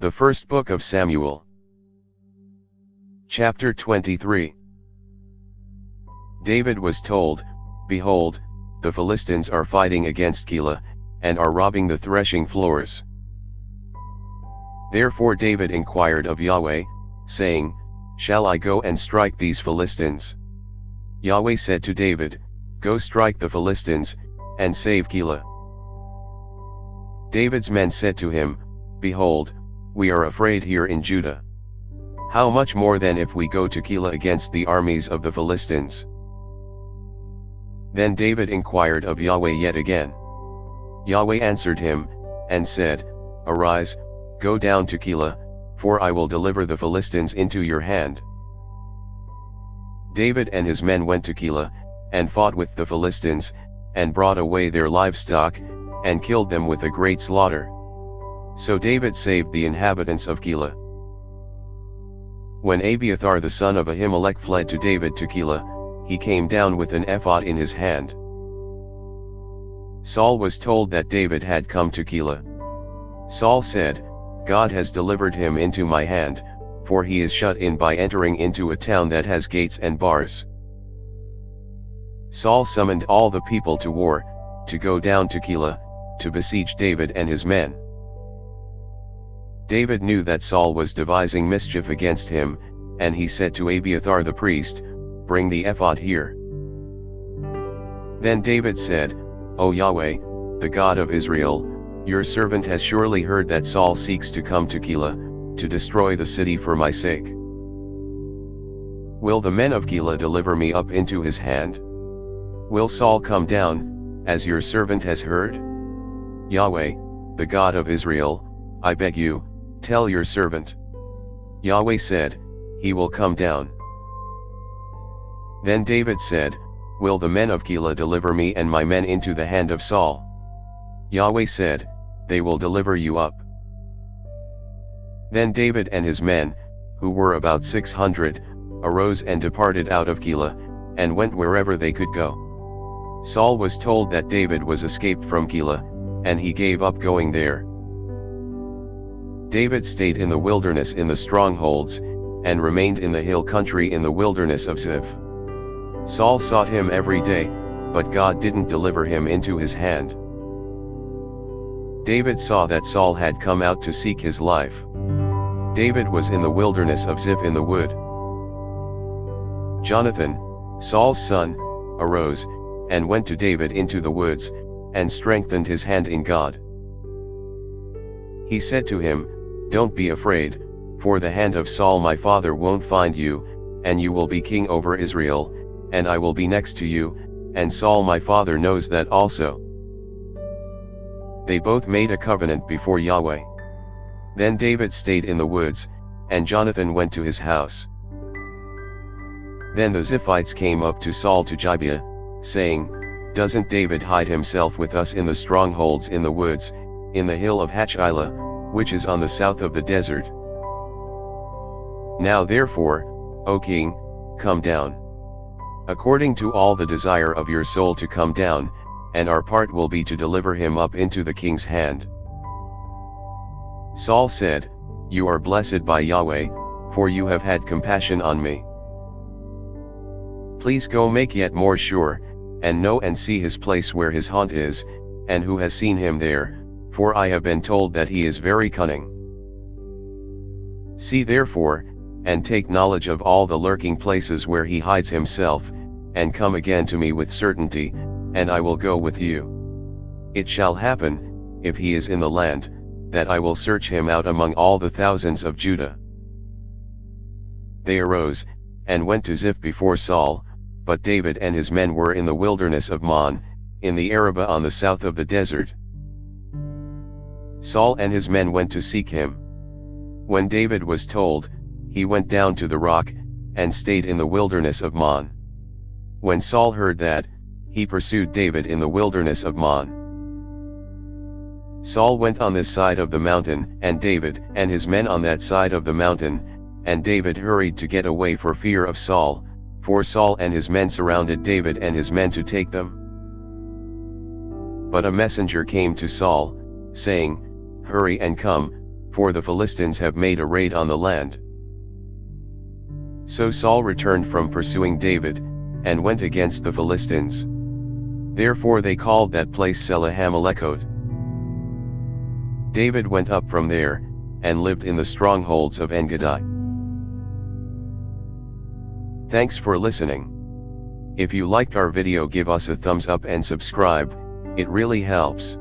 The First Book of Samuel. Chapter 23. David was told, "Behold, the Philistines are fighting against Keilah, and are robbing the threshing floors." Therefore David inquired of Yahweh, saying, "Shall I go and strike these Philistines?" Yahweh said to David, "Go strike the Philistines, and save Keilah." David's men said to him, "Behold, we are afraid here in Judah. How much more then if we go to Keilah against the armies of the Philistines?" Then David inquired of Yahweh yet again. Yahweh answered him, and said, "Arise, go down to Keilah, for I will deliver the Philistines into your hand." David and his men went to Keilah, and fought with the Philistines, and brought away their livestock, and killed them with a great slaughter. So David saved the inhabitants of Keilah. When Abiathar the son of Ahimelech fled to David to Keilah, he came down with an ephod in his hand. Saul was told that David had come to Keilah. Saul said, "God has delivered him into my hand, for he is shut in by entering into a town that has gates and bars." Saul summoned all the people to war, to go down to Keilah, to besiege David and his men. David knew that Saul was devising mischief against him, and he said to Abiathar the priest, "Bring the ephod here." Then David said, "O Yahweh, the God of Israel, your servant has surely heard that Saul seeks to come to Keilah, to destroy the city for my sake. Will the men of Keilah deliver me up into his hand? Will Saul come down, as your servant has heard? Yahweh, the God of Israel, I beg you, tell your servant." Yahweh said, "He will come down." Then David said, "Will the men of Keilah deliver me and my men into the hand of Saul?" Yahweh said, "They will deliver you up." Then David and his men, who were about 600, arose and departed out of Keilah, and went wherever they could go. Saul was told that David was escaped from Keilah, and he gave up going there. David stayed in the wilderness in the strongholds, and remained in the hill country in the wilderness of Ziph. Saul sought him every day, but God didn't deliver him into his hand. David saw that Saul had come out to seek his life. David was in the wilderness of Ziph in the wood. Jonathan, Saul's son, arose, and went to David into the woods, and strengthened his hand in God. He said to him, "Don't be afraid, for the hand of Saul my father won't find you, and you will be king over Israel, and I will be next to you, and Saul my father knows that also." They both made a covenant before Yahweh. Then David stayed in the woods, and Jonathan went to his house. Then the Ziphites came up to Saul to Gibeah, saying, "Doesn't David hide himself with us in the strongholds in the woods, in the hill of Hachilah, which is on the south of the desert? Now therefore, O king, come down. According to all the desire of your soul to come down, and our part will be to deliver him up into the king's hand." Saul said, "You are blessed by Yahweh, for you have had compassion on me. Please go make yet more sure, and know and see his place where his haunt is, and who has seen him there, for I have been told that he is very cunning. See therefore, and take knowledge of all the lurking places where he hides himself, and come again to me with certainty, and I will go with you. It shall happen, if he is in the land, that I will search him out among all the thousands of Judah." They arose, and went to Ziph before Saul, but David and his men were in the wilderness of Mon, in the Arabah on the south of the desert. Saul and his men went to seek him. When David was told, he went down to the rock, and stayed in the wilderness of Mon. When Saul heard that, he pursued David in the wilderness of Mon. Saul went on this side of the mountain, and David and his men on that side of the mountain, and David hurried to get away for fear of Saul, for Saul and his men surrounded David and his men to take them. But a messenger came to Saul, saying, "Hurry and come, for the Philistines have made a raid on the land." So Saul returned from pursuing David, and went against the Philistines. Therefore they called that place Selah Eeckhout. David went up from there, and lived in the strongholds of En-gedi. Thanks for listening. If you liked our video, give us a thumbs up and subscribe, it really helps.